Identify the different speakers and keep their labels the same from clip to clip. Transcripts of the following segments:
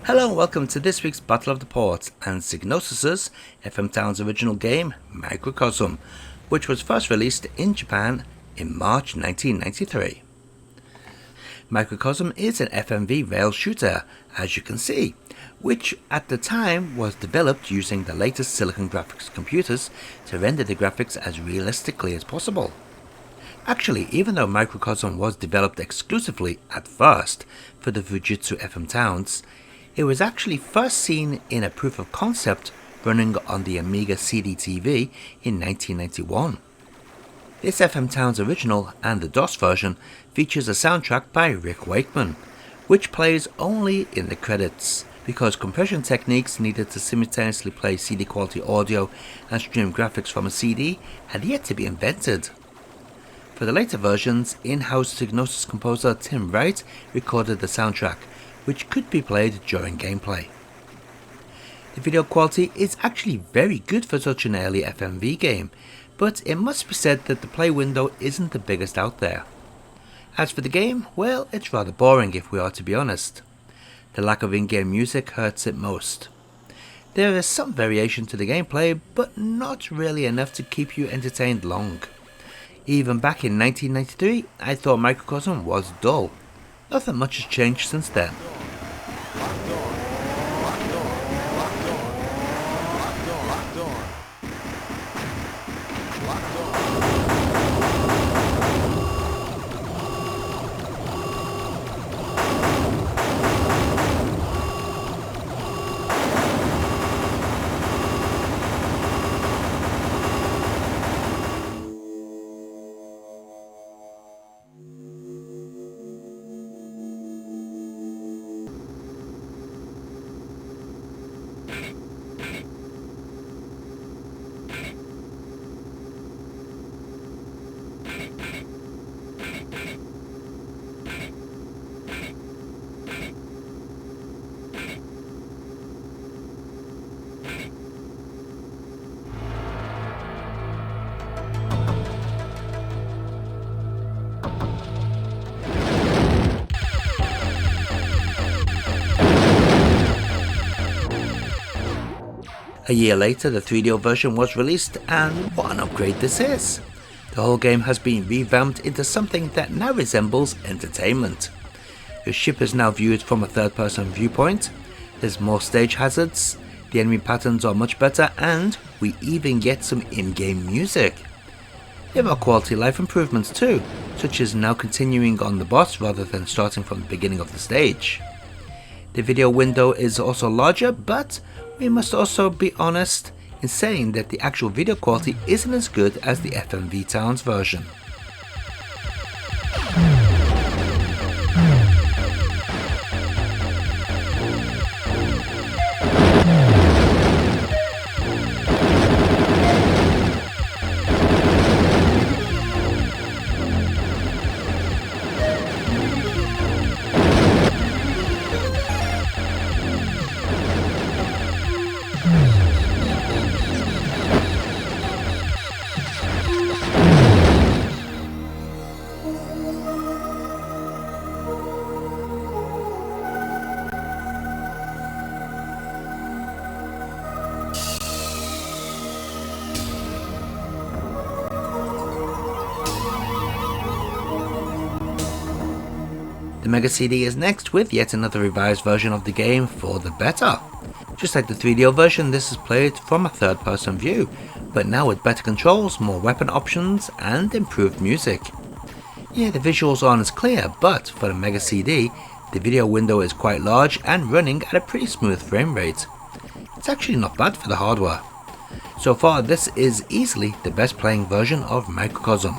Speaker 1: Hello and welcome to this week's Battle of the Ports and Psygnosis' FM Town's original game, Microcosm, which was first released in Japan in March 1993. Microcosm is an FMV rail shooter, as you can see, which at the time was developed using the latest silicon graphics computers to render the graphics as realistically as possible. Actually, even though Microcosm was developed exclusively at first for the Fujitsu FM Towns, it was actually first seen in a proof of concept running on the Amiga CD32 in 1991. This FM Towns original and the DOS version features a soundtrack by Rick Wakeman, which plays only in the credits because compression techniques needed to simultaneously play CD quality audio and stream graphics from a CD had yet to be invented. For the later versions, in-house Psygnosis composer Tim Wright recorded the soundtrack, which could be played during gameplay. The video quality is actually very good for such an early FMV game, but it must be said that the play window isn't the biggest out there. As for the game, well, it's rather boring if we are to be honest. The lack of in-game music hurts it most. There is some variation to the gameplay, but not really enough to keep you entertained long. Even back in 1993, I thought Microcosm was dull. Nothing much has changed since then. A year later, the 3DO version was released, and what an upgrade this is! The whole game has been revamped into something that now resembles entertainment. Your ship is now viewed from a third-person viewpoint, there's more stage hazards, the enemy patterns are much better, and we even get some in-game music. There are quality life improvements too, such as now continuing on the boss rather than starting from the beginning of the stage. The video window is also larger, but we must also be honest in saying that the actual video quality isn't as good as the FMV Towns version. The Mega CD is next with yet another revised version of the game for the better. Just like the 3DO version, this is played from a third-person view, but now with better controls, more weapon options, and improved music. Yeah, the visuals aren't as clear, but for the Mega CD, the video window is quite large and running at a pretty smooth frame rate. It's actually not bad for the hardware. So far, this is easily the best playing version of Microcosm.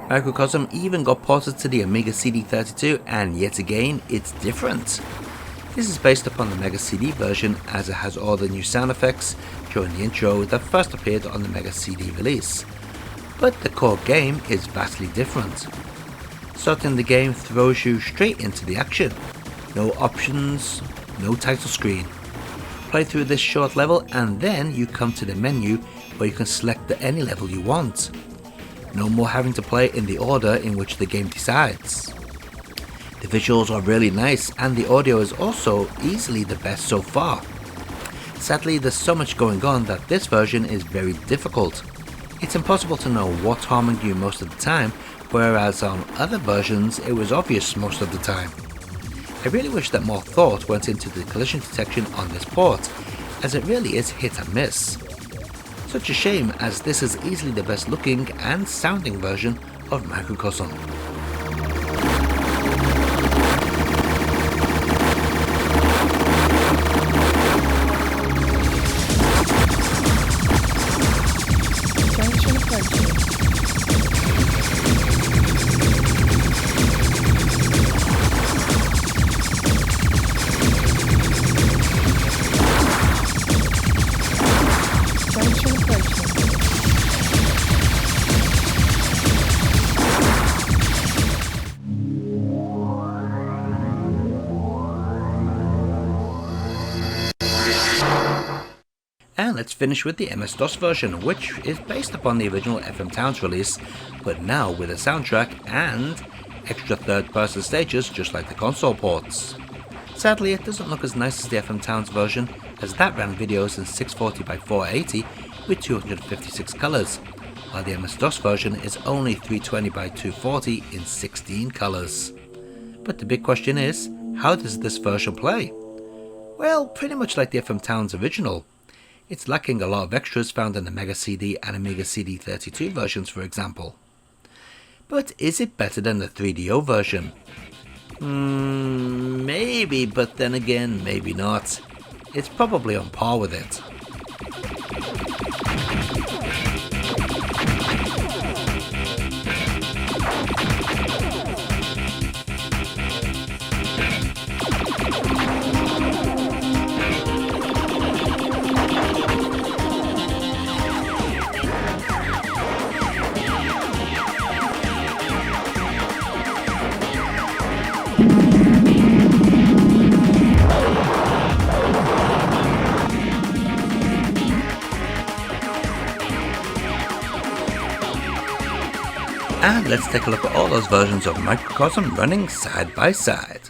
Speaker 1: Microcosm even got ported to the Amiga CD32, and yet again it's different. This is based upon the Mega CD version, as it has all the new sound effects during the intro that first appeared on the Mega CD release. But the core game is vastly different. Starting the game throws you straight into the action. No options, no title screen. Play through this short level and then you come to the menu where you can select any level you want. No more having to play in the order in which the game decides. The visuals are really nice and the audio is also easily the best so far. Sadly, there's so much going on that this version is very difficult. It's impossible to know what's harming you most of the time, whereas on other versions it was obvious most of the time. I really wish that more thought went into the collision detection on this port, as it really is hit and miss. Such a shame, as this is easily the best looking and sounding version of Microcosm. And let's finish with the MS-DOS version, which is based upon the original FM Towns release, but now with a soundtrack and extra third-person stages just like the console ports. Sadly, it doesn't look as nice as the FM Towns version, as that ran videos in 640x480 with 256 colours, while the MS-DOS version is only 320x240 in 16 colours. But the big question is, how does this version play? Well, pretty much like the FM Towns original. It's lacking a lot of extras found in the Mega CD and Amiga CD32 versions, for example. But is it better than the 3DO version? Maybe, but then again, maybe not. It's probably on par with it. And let's take a look at all those versions of Microcosm running side by side.